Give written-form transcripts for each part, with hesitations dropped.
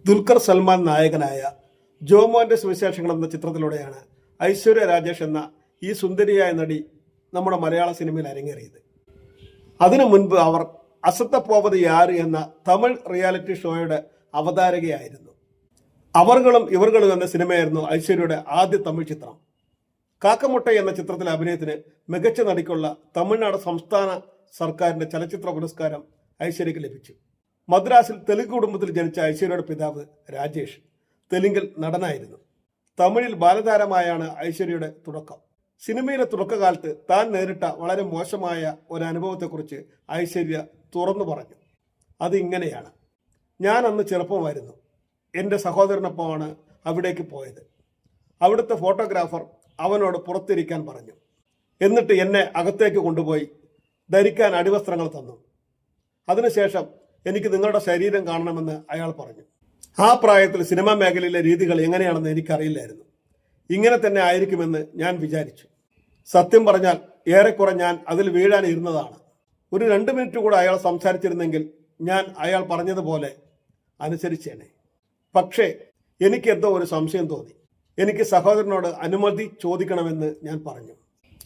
ദുൽഖർ സൽമാൻ നായകനായ ജോമോന്റെ സുവിശേഷങ്ങൾ എന്ന ചിത്രത്തിലൂടെയാണ് ഐശ്വര്യ രാജേഷ് എന്ന ഈ സുന്ദരിയായ നടി നമ്മുടെ മലയാള സിനിമയിൽ അരങ്ങേറിയത്. അതിനു മുൻപ് അവർ അസത്തപ്പോവത് യാറ് എന്ന തമിഴ് റിയാലിറ്റി ഷോയുടെ അവതാരകയായിരുന്നു. അവർകളും ഇവർകളും എന്ന സിനിമയായിരുന്നു ഐശ്വര്യയുടെ ആദ്യ തമിഴ് ചിത്രം. കാക്കമുട്ട എന്ന ചിത്രത്തിലെ അഭിനയത്തിന് മികച്ച നടിക്കുള്ള തമിഴ്നാട് സംസ്ഥാന സർക്കാരിന്റെ ചലച്ചിത്ര പുരസ്കാരം ഐശ്വര്യക്ക് ലഭിച്ചു. മദ്രാസിൽ തെലുങ്ക് കുടുംബത്തിൽ ജനിച്ച ഐശ്വര്യയുടെ പിതാവ് രാജേഷ് തെലുങ്കിൽ നടനായിരുന്നു. തമിഴിൽ ബാലതാരമായാണ് ഐശ്വര്യയുടെ തുടക്കം. സിനിമയിലെ തുടക്കകാലത്ത് താൻ നേരിട്ട വളരെ മോശമായ ഒരു അനുഭവത്തെക്കുറിച്ച് ഐശ്വര്യ തുറന്നു പറഞ്ഞു. അതിങ്ങനെയാണ്: ഞാൻ അന്ന് ചെറുപ്പമായിരുന്നു. എൻ്റെ സഹോദരനൊപ്പമാണ് അവിടേക്ക് പോയത്. അവിടുത്തെ ഫോട്ടോഗ്രാഫർ അവനോട് പുറത്തിരിക്കാൻ പറഞ്ഞു. എന്നിട്ട് എന്നെ അകത്തേക്ക് കൊണ്ടുപോയി ധരിക്കാൻ അടിവസ്ത്രങ്ങൾ തന്നു. അതിനുശേഷം എനിക്ക് നിങ്ങളുടെ ശരീരം കാണണമെന്ന് അയാൾ പറഞ്ഞു. ആ പ്രായത്തിൽ സിനിമാ മേഖലയിലെ രീതികൾ എങ്ങനെയാണെന്ന് എനിക്കറിയില്ലായിരുന്നു. ഇങ്ങനെ തന്നെ ആയിരിക്കുമെന്ന് ഞാൻ വിചാരിച്ചു. സത്യം പറഞ്ഞാൽ ഏറെക്കുറെ ഞാൻ അതിൽ വീഴാൻ ഇരുന്നതാണ്. ഒരു 2 മിനിറ്റ് കൂടെ അയാൾ സംസാരിച്ചിരുന്നെങ്കിൽ ഞാൻ അയാൾ പറഞ്ഞതുപോലെ അനുസരിച്ചേനെ. പക്ഷേ എനിക്ക് എന്തോ ഒരു സംശയം തോന്നി. എനിക്ക് സഹോദരനോട് അനുമതി ചോദിക്കണമെന്ന് ഞാൻ പറഞ്ഞു.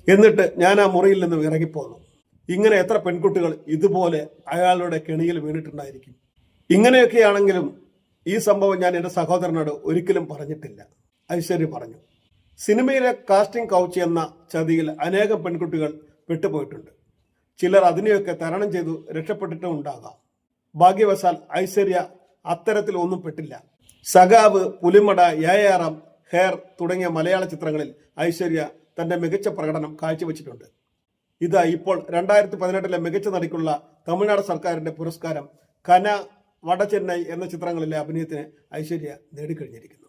എന്നിട്ട് ഞാൻ ആ മുറിയിൽ നിന്നും ഇറങ്ങിപ്പോന്നു. ഇങ്ങനെ എത്ര പെൺകുട്ടികൾ ഇതുപോലെ അയാളുടെ കെണിയിൽ വീണിട്ടുണ്ടായിരിക്കും. ഇങ്ങനെയൊക്കെയാണെങ്കിലും ഈ സംഭവം ഞാൻ എൻ്റെ സഹോദരനോട് ഒരിക്കലും പറഞ്ഞിട്ടില്ല, ഐശ്വര്യ പറഞ്ഞു. സിനിമയിലെ കാസ്റ്റിംഗ് കൗച്ച് എന്ന ചതിയിൽ അനേകം പെൺകുട്ടികൾ പെട്ടുപോയിട്ടുണ്ട്. ചിലർ അതിനെയൊക്കെ തരണം ചെയ്തു രക്ഷപ്പെട്ടിട്ടും ഉണ്ടാകാം. ഭാഗ്യവശാൽ ഐശ്വര്യ അത്തരത്തിൽ ഒന്നും പെട്ടില്ല. സഖാവ്, പുലിമട, യായാറാം, ഹെയർ തുടങ്ങിയ മലയാള ചിത്രങ്ങളിൽ ഐശ്വര്യ തന്റെ മികച്ച പ്രകടനം കാഴ്ചവെച്ചിട്ടുണ്ട്. ഇത് ഇപ്പോൾ 2018 മികച്ച നടിക്കുള്ള തമിഴ്നാട് സർക്കാരിന്റെ പുരസ്കാരം കന, വട ചെന്നൈ എന്ന ചിത്രങ്ങളിലെ അഭിനയത്തിന് ഐശ്വര്യ നേടിക്കഴിഞ്ഞിരിക്കുന്നു.